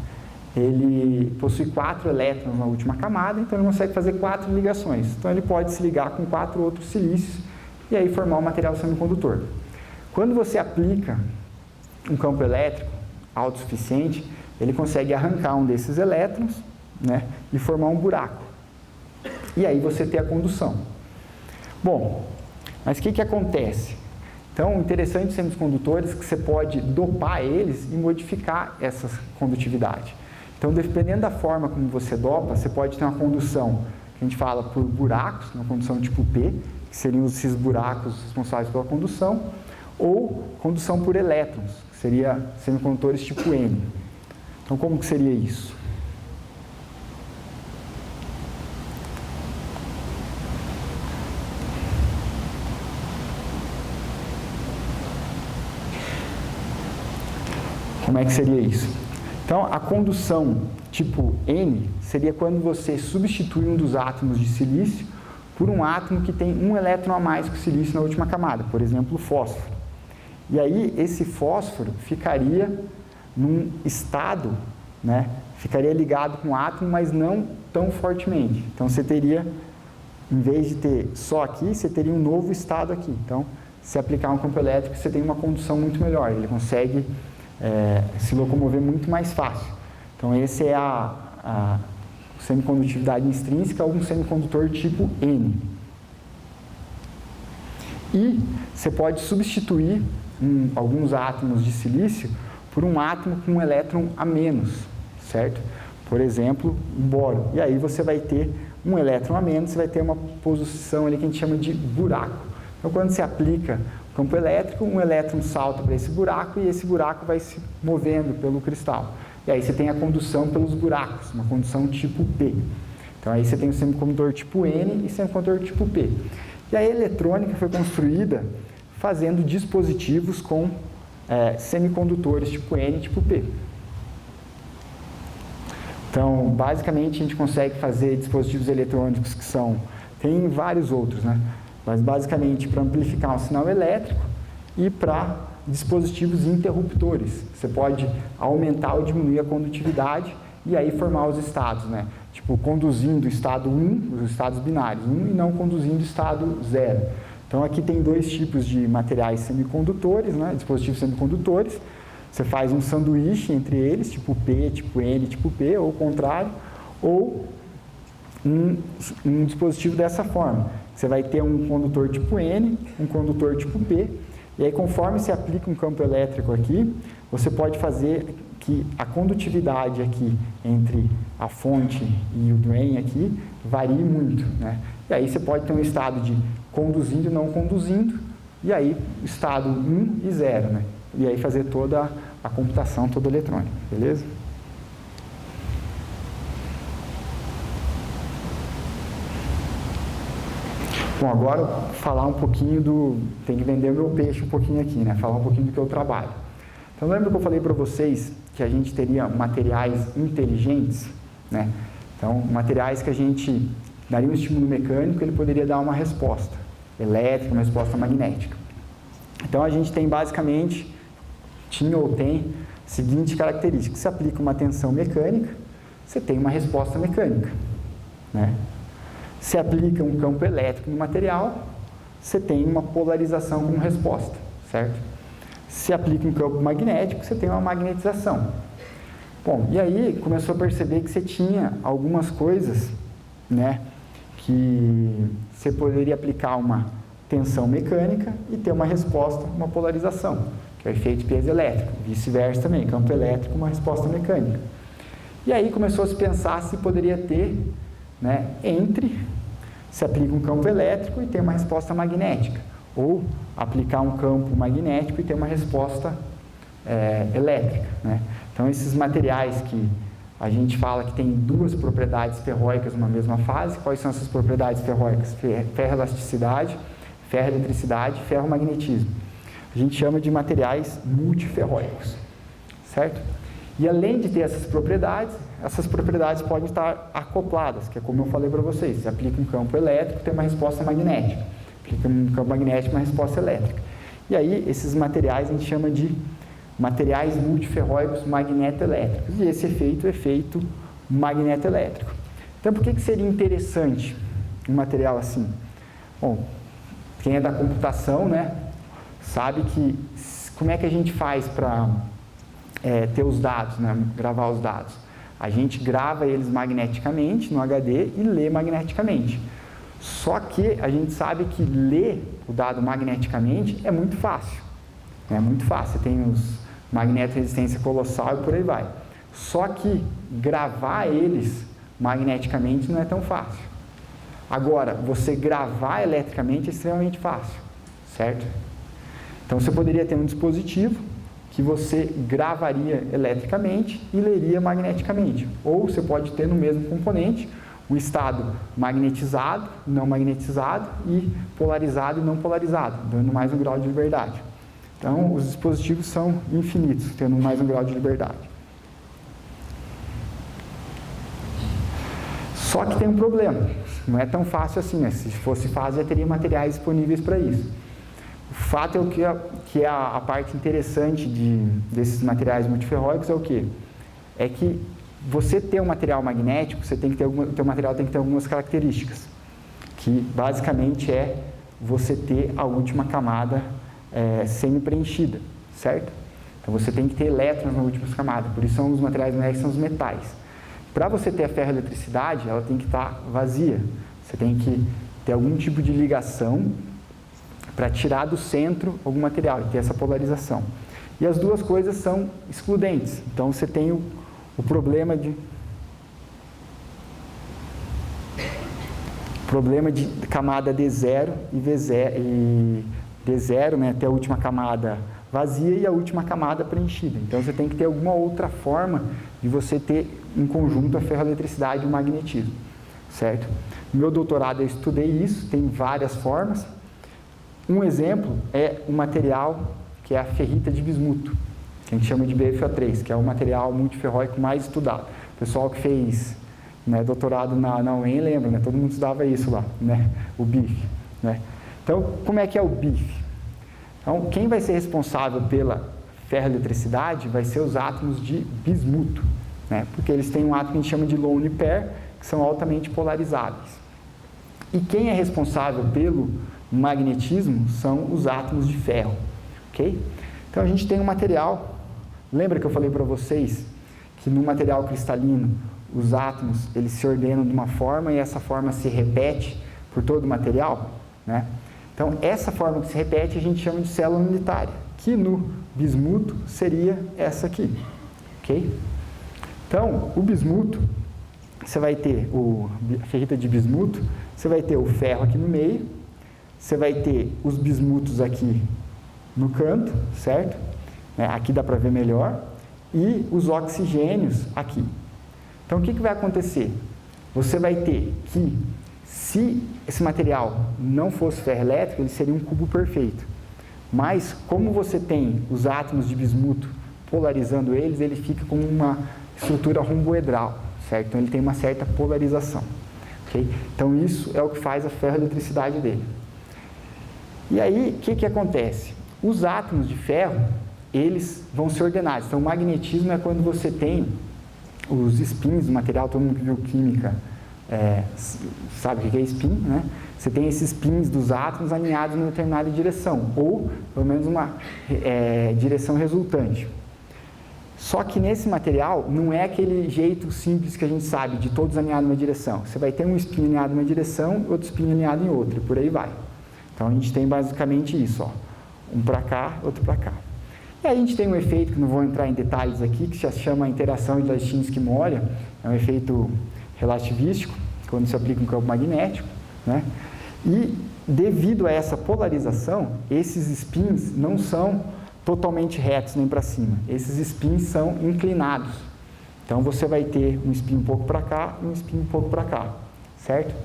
ele possui 4 elétrons na última camada, então ele consegue fazer 4 ligações. Então, ele pode se ligar com 4 outros silícios e aí formar um material semicondutor. Quando você aplica um campo elétrico autossuficiente, ele consegue arrancar um desses elétrons, né, e formar um buraco. E aí você tem a condução. Bom, mas o que acontece? Então, o interessante dos semicondutores é que você pode dopar eles e modificar essa condutividade. Então, dependendo da forma como você dopa, você pode ter uma condução, que a gente fala por buracos, uma condução tipo P, que seriam esses buracos responsáveis pela condução, ou condução por elétrons, que seria semicondutores tipo N. Então, como que seria isso? Como é que seria isso? Então, a condução tipo N seria quando você substitui um dos átomos de silício por um átomo que tem um elétron a mais que o silício na última camada, por exemplo, o fósforo. E aí, esse fósforo ficaria num estado, né, ficaria ligado com o átomo, mas não tão fortemente. Então, você teria, em vez de ter só aqui, você teria um novo estado aqui. Então, se aplicar um campo elétrico, você tem uma condução muito melhor, ele consegue se locomover muito mais fácil. Então, esse é a semicondutividade extrínseca ou um semicondutor tipo N. E você pode substituir alguns átomos de silício por um átomo com um elétron a menos, certo? Por exemplo, um boro. E aí você vai ter um elétron a menos, você vai ter uma posição ali que a gente chama de buraco. Então, quando você aplica o campo elétrico, um elétron salta para esse buraco e esse buraco vai se movendo pelo cristal. E aí você tem a condução pelos buracos, uma condução tipo P. Então, aí você tem o semicondutor tipo N e semicondutor tipo P. E a eletrônica foi construída fazendo dispositivos com semicondutores tipo N e tipo P. Então, basicamente, a gente consegue fazer dispositivos eletrônicos que tem vários outros, né? Mas basicamente para amplificar um sinal elétrico e para dispositivos interruptores. Você pode aumentar ou diminuir a condutividade e aí formar os estados, né? Tipo, conduzindo o estado 1, os estados binários, 1 e não conduzindo o estado 0. Então, aqui tem 2 tipos de materiais semicondutores, né? Dispositivos semicondutores. Você faz um sanduíche entre eles, tipo P, tipo N, tipo P, ou o contrário, ou um dispositivo dessa forma. Você vai ter um condutor tipo N, um condutor tipo P, e aí conforme você aplica um campo elétrico aqui, você pode fazer que a condutividade aqui entre a fonte e o drain aqui varie muito, né? E aí você pode ter um estado de conduzindo e não conduzindo, e aí estado 1 e 0, né? E aí fazer toda a computação toda eletrônica, beleza? Bom, agora falar um pouquinho tem que vender o meu peixe um pouquinho aqui, né? Falar um pouquinho do que eu trabalho. Então, lembra que eu falei para vocês que a gente teria materiais inteligentes, né? Então, materiais que a gente daria um estímulo mecânico, ele poderia dar uma resposta elétrica, uma resposta magnética. Então, a gente tem basicamente, tinha ou tem, a seguinte característica: se aplica uma tensão mecânica, você tem uma resposta mecânica, né? Se aplica um campo elétrico no material, você tem uma polarização como resposta, certo? Se aplica um campo magnético, você tem uma magnetização. Bom, e aí começou a perceber que você tinha algumas coisas, né, que você poderia aplicar uma tensão mecânica e ter uma resposta, uma polarização, que é o efeito piezoelétrico, vice-versa também, campo elétrico, uma resposta mecânica. E aí começou a se pensar se poderia ter, né, se aplica um campo elétrico e tem uma resposta magnética, ou aplicar um campo magnético e ter uma resposta elétrica, né? Então, esses materiais que a gente fala que tem duas propriedades ferróicas numa mesma fase, quais são essas propriedades ferróicas? Ferroelasticidade, ferroeletricidade, ferromagnetismo. A gente chama de materiais multiferróicos, certo? E além de ter essas propriedades podem estar acopladas, que é como eu falei para vocês, você aplica um campo elétrico, tem uma resposta magnética, aplica um campo magnético, uma resposta elétrica. E aí, esses materiais a gente chama de materiais multiferróicos magnetoelétricos, e esse efeito é o efeito magnetoelétrico. Então, por que seria interessante um material assim? Bom, quem é da computação, né, sabe que como é que a gente faz para ter os dados, né, gravar os dados? A gente grava eles magneticamente no HD e lê magneticamente. Só que a gente sabe que ler o dado magneticamente é muito fácil. É muito fácil, tem os magnetoresistência colossal e por aí vai. Só que gravar eles magneticamente não é tão fácil. Agora, você gravar eletricamente é extremamente fácil, certo? Então, você poderia ter um dispositivo que você gravaria eletricamente e leria magneticamente. Ou você pode ter no mesmo componente o estado magnetizado, não magnetizado e polarizado e não polarizado, dando mais um grau de liberdade. Então, os dispositivos são infinitos, tendo mais um grau de liberdade. Só que tem um problema, não é tão fácil assim, né? Se fosse fácil, já teria materiais disponíveis para isso. O fato é que é a parte interessante desses materiais multiferróicos é o quê? É que você ter um material magnético, o teu material tem que ter algumas características, que basicamente é você ter a última camada semi-preenchida, certo? Então você tem que ter elétrons na última camada, por isso os materiais magnéticos são os metais. Para você ter a ferroeletricidade, ela tem que estar vazia, você tem que ter algum tipo de ligação para tirar do centro algum material e ter essa polarização. E as duas coisas são excludentes, então você tem o problema de camada D0 e V0 e D0, né, até a última camada vazia e a última camada preenchida. Então, você tem que ter alguma outra forma de você ter em conjunto a ferroeletricidade e o magnetismo, certo? No meu doutorado eu estudei isso, tem várias formas. Um exemplo é o material que é a ferrita de bismuto, que a gente chama de BFO3, que é o material multiferróico mais estudado. O pessoal que fez, né, doutorado na UEM lembra, né? Todo mundo estudava isso lá, né? O BIF, né? Então, como é que é o BIF? Então, quem vai ser responsável pela ferroeletricidade vai ser os átomos de bismuto, né? Porque eles têm um átomo que a gente chama de lone pair, que são altamente polarizáveis. E quem é responsável pelo magnetismo são os átomos de ferro, ok? Então, a gente tem um material, lembra que eu falei para vocês que no material cristalino os átomos eles se ordenam de uma forma e essa forma se repete por todo o material, né? Então, essa forma que se repete a gente chama de célula unitária, que no bismuto seria essa aqui, ok? Então, o bismuto, você vai ter a ferrita de bismuto, você vai ter o ferro aqui no meio, você vai ter os bismutos aqui no canto, certo? Aqui dá para ver melhor, e os oxigênios aqui. Então, o que vai acontecer? Você vai ter que, se esse material não fosse ferro elétrico, ele seria um cubo perfeito. Mas, como você tem os átomos de bismuto polarizando eles, ele fica com uma estrutura romboedral, certo? Então, ele tem uma certa polarização. Okay? Então, isso é o que faz a ferroeletricidade dele. E aí, o que acontece? Os átomos de ferro, eles vão ser ordenados. Então, o magnetismo é quando você tem os spins do material, todo mundo que viu química sabe o que é spin, né? Você tem esses pins dos átomos alinhados em uma determinada direção, ou pelo menos uma direção resultante. Só que nesse material não é aquele jeito simples que a gente sabe, de todos alinhados em uma direção. Você vai ter um spin alinhado em uma direção, outro spin alinhado em outra, e por aí vai. Então a gente tem basicamente isso, ó, um para cá, outro para cá. E aí a gente tem um efeito, que não vou entrar em detalhes aqui, que se chama interação de Lashtinsky-Mollier, é um efeito relativístico, quando se aplica um campo magnético, né? E devido a essa polarização, esses spins não são totalmente retos nem para cima, esses spins são inclinados. Então você vai ter um spin um pouco para cá e um spin um pouco para cá, certo?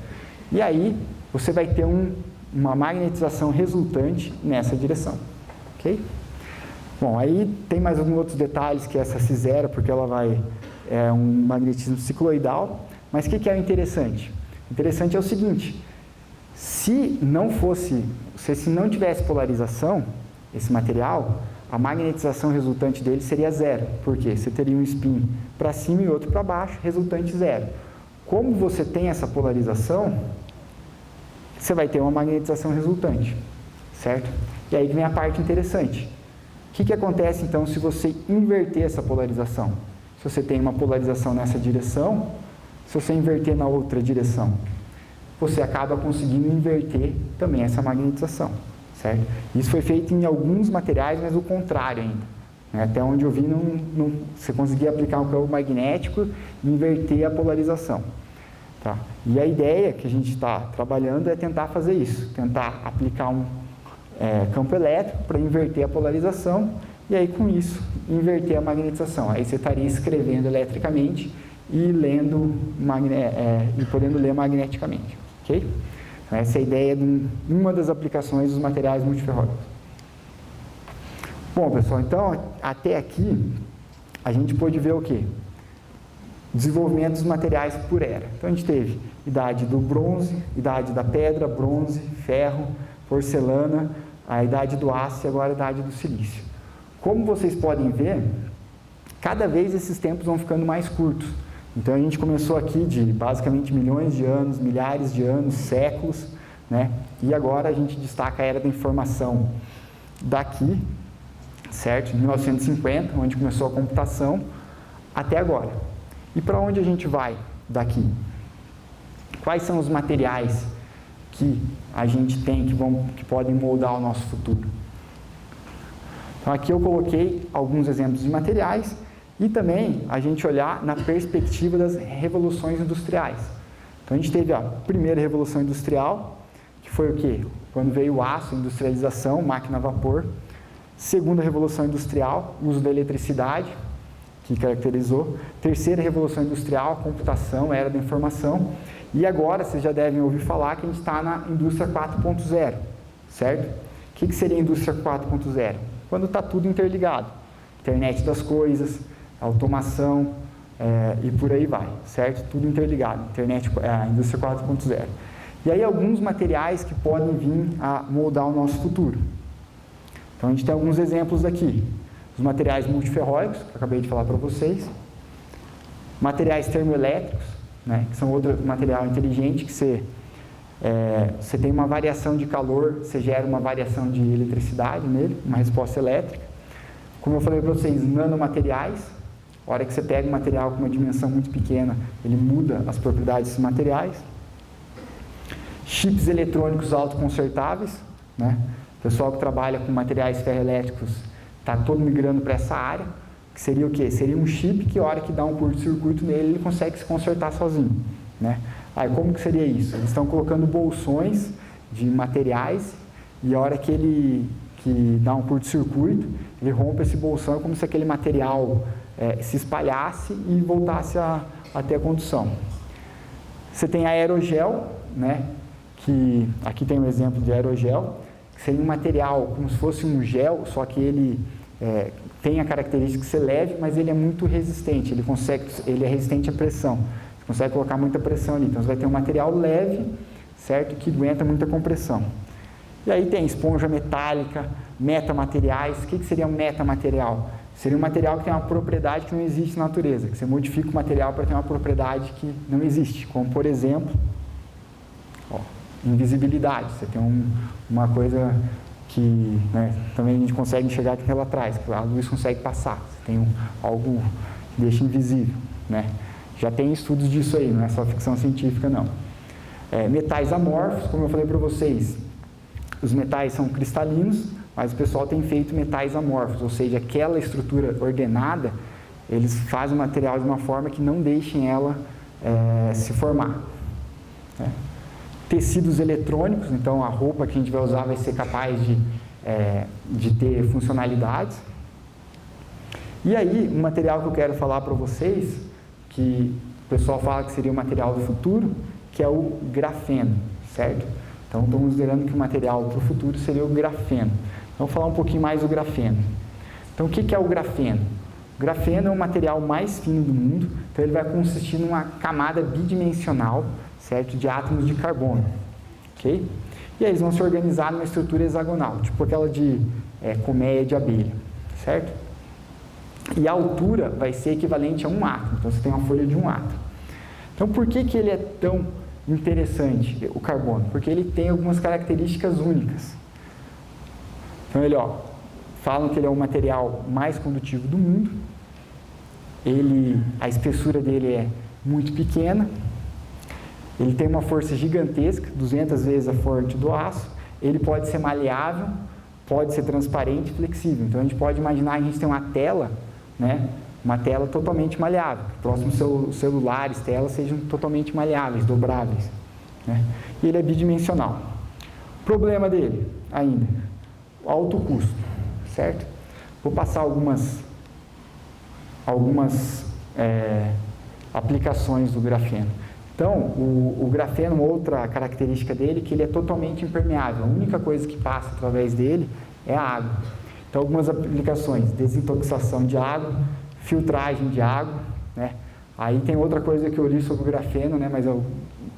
E aí você vai ter uma magnetização resultante nessa direção, ok? Bom, aí tem mais alguns outros detalhes que essa C0, porque ela é um magnetismo cicloidal, mas o que é o interessante? O interessante é o seguinte, se não tivesse polarização, esse material, a magnetização resultante dele seria zero. Por quê? Você teria um spin para cima e outro para baixo, resultante zero. Como você tem essa polarização, você vai ter uma magnetização resultante, certo? E aí vem a parte interessante. O que acontece então se você inverter essa polarização? Se você tem uma polarização nessa direção, se você inverter na outra direção, você acaba conseguindo inverter também essa magnetização, certo? Isso foi feito em alguns materiais, mas o contrário ainda. Até onde eu vi, você conseguia aplicar um campo magnético e inverter a polarização. Tá? E a ideia que a gente está trabalhando é tentar fazer isso, tentar aplicar um campo elétrico para inverter a polarização e aí com isso inverter a magnetização. Aí você estaria escrevendo eletricamente e podendo ler magneticamente. Okay? Então, essa é a ideia de uma das aplicações dos materiais multiferróicos. Bom, pessoal, então até aqui a gente pôde ver o quê? Desenvolvimento dos materiais por era. Então a gente teve idade do bronze, idade da pedra, bronze, ferro, porcelana, a idade do aço e agora a idade do silício. Como vocês podem ver, cada vez esses tempos vão ficando mais curtos. Então a gente começou aqui de basicamente milhões de anos, milhares de anos, séculos, né? E agora a gente destaca a era da informação daqui, certo? 1950, onde começou a computação, até agora. E para onde a gente vai daqui? Quais são os materiais que a gente tem que podem moldar o nosso futuro? Então aqui eu coloquei alguns exemplos de materiais e também a gente olhar na perspectiva das revoluções industriais. Então a gente teve a primeira revolução industrial, que foi o quê? Quando veio o aço, industrialização, máquina a vapor. Segunda revolução industrial, uso da eletricidade, que caracterizou. Terceira revolução industrial, computação, era da informação. E agora vocês já devem ouvir falar que a gente está na indústria 4.0, certo? O que seria a indústria 4.0? Quando está tudo interligado. Internet das coisas, automação e por aí vai, certo? Tudo interligado, a indústria 4.0. E aí alguns materiais que podem vir a moldar o nosso futuro. Então a gente tem alguns exemplos aqui. Os materiais multiferróicos, que eu acabei de falar para vocês. Materiais termoelétricos, né, que são outro material inteligente que você tem uma variação de calor, você gera uma variação de eletricidade nele, uma resposta elétrica. Como eu falei para vocês, nanomateriais. A hora que você pega um material com uma dimensão muito pequena, ele muda as propriedades desses materiais. Chips eletrônicos autoconsertáveis, né? O pessoal que trabalha com materiais ferroelétricos está todo migrando para essa área, que seria o quê? Seria um chip que a hora que dá um curto-circuito nele, ele consegue se consertar sozinho, né? Aí como que seria isso? Eles estão colocando bolsões de materiais e a hora que dá um curto-circuito, ele rompe esse bolsão, é como se aquele material se espalhasse e voltasse a ter a condução. Você tem aerogel, né? Que aqui tem um exemplo de aerogel, que seria um material como se fosse um gel, só que ele tem a característica de ser leve, mas ele é muito resistente, ele é resistente à pressão. Você consegue colocar muita pressão ali, então você vai ter um material leve, certo? Que aguenta muita compressão. E aí tem esponja metálica, metamateriais. O que seria um metamaterial? seria um material que tem uma propriedade que não existe na natureza, que você modifica o material para ter uma propriedade que não existe, como por exemplo, invisibilidade. Você tem uma coisa que, né, também a gente consegue enxergar aqui lá atrás, que a luz consegue passar, você tem algo que deixa invisível, né? Já tem estudos disso aí, não é só ficção científica não. Metais amorfos, como eu falei para vocês, os metais são cristalinos, mas o pessoal tem feito metais amorfos, ou seja, aquela estrutura ordenada, eles fazem o material de uma forma que não deixem ela se formar. Né? Tecidos eletrônicos, então a roupa que a gente vai usar vai ser capaz de ter funcionalidades. E aí, um material que eu quero falar para vocês, que o pessoal fala que seria o material do futuro, que é o grafeno, certo? Então, estamos considerando que o material para o futuro seria o grafeno. Então, vou falar um pouquinho mais do grafeno. Então, o que é o grafeno? O grafeno é o material mais fino do mundo, então ele vai consistir numa camada bidimensional, certo? De átomos de carbono, ok? E aí eles vão se organizar numa estrutura hexagonal, tipo aquela de colmeia de abelha, certo? E a altura vai ser equivalente a um átomo, então você tem uma folha de um átomo. Então, por que ele é tão interessante, o carbono? Porque ele tem algumas características únicas. Então, falam que ele é o material mais condutivo do mundo, a espessura dele é muito pequena, ele tem uma força gigantesca, 200 vezes a força do aço, ele pode ser maleável, pode ser transparente e flexível. Então, a gente pode imaginar que a gente tem uma tela, né? Uma tela totalmente maleável. Próximos celulares, telas sejam totalmente maleáveis, dobráveis. Né? E ele é bidimensional. O problema dele, ainda, o alto custo, certo? Vou passar algumas aplicações do grafeno. Então, o grafeno, uma outra característica dele, é que ele é totalmente impermeável. A única coisa que passa através dele é a água. Então, algumas aplicações, desintoxicação de água, filtragem de água, né? Aí tem outra coisa que eu li sobre o grafeno, né? Mas eu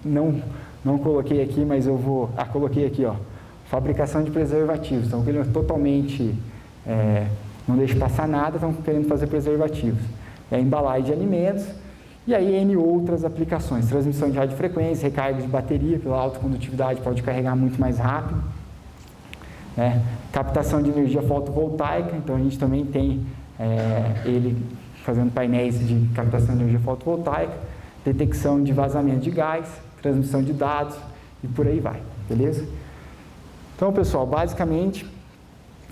não coloquei aqui, mas eu vou... coloquei aqui, fabricação de preservativos. Então, ele é totalmente... não deixa passar nada, estão querendo fazer preservativos. Embalagem de alimentos, e aí N outras aplicações. Transmissão de radiofrequência, recarga de bateria, pela alta condutividade pode carregar muito mais rápido. Captação de energia fotovoltaica, então a gente também tem ele fazendo painéis de captação de energia fotovoltaica, detecção de vazamento de gás, transmissão de dados e por aí vai, beleza? Então, pessoal, basicamente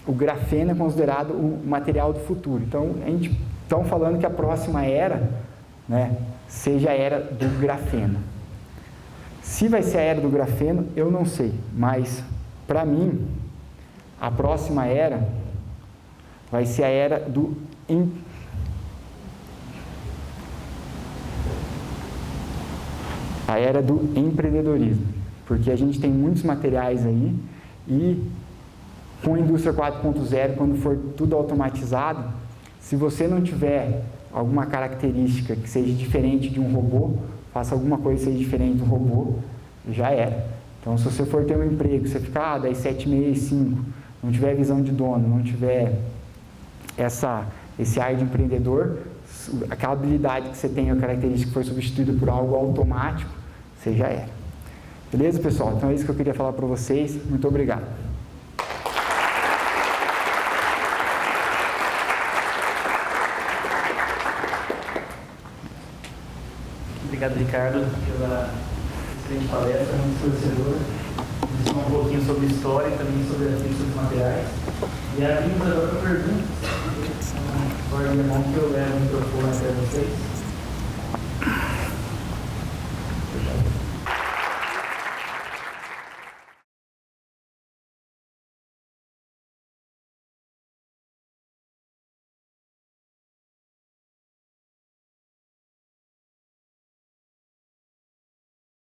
o grafeno é considerado o material do futuro. Então, a gente está falando que a próxima era, né, seja a era do grafeno. Se vai ser a era do grafeno, eu não sei, mas para mim a próxima era vai ser a era do empreendedorismo, porque a gente tem muitos materiais aí e com a indústria 4.0, quando for tudo automatizado, se você não tiver alguma característica que seja diferente de um robô, faça alguma coisa que seja diferente do robô, já era. Então, se você for ter um emprego, você ficar das 7h30 às 5h, não tiver visão de dono, não tiver esse ar de empreendedor, aquela habilidade que você tem, a característica que foi substituída por algo automático, você já era. Beleza, pessoal? Então é isso que eu queria falar para vocês. Muito obrigado. Obrigado, Ricardo, pela excelente palestra, muito esclarecedora. Ensinou um pouquinho sobre história e também sobre a ciência dos materiais. E abrimos agora para perguntas. Agora é bom que eu levo o microfone até vocês.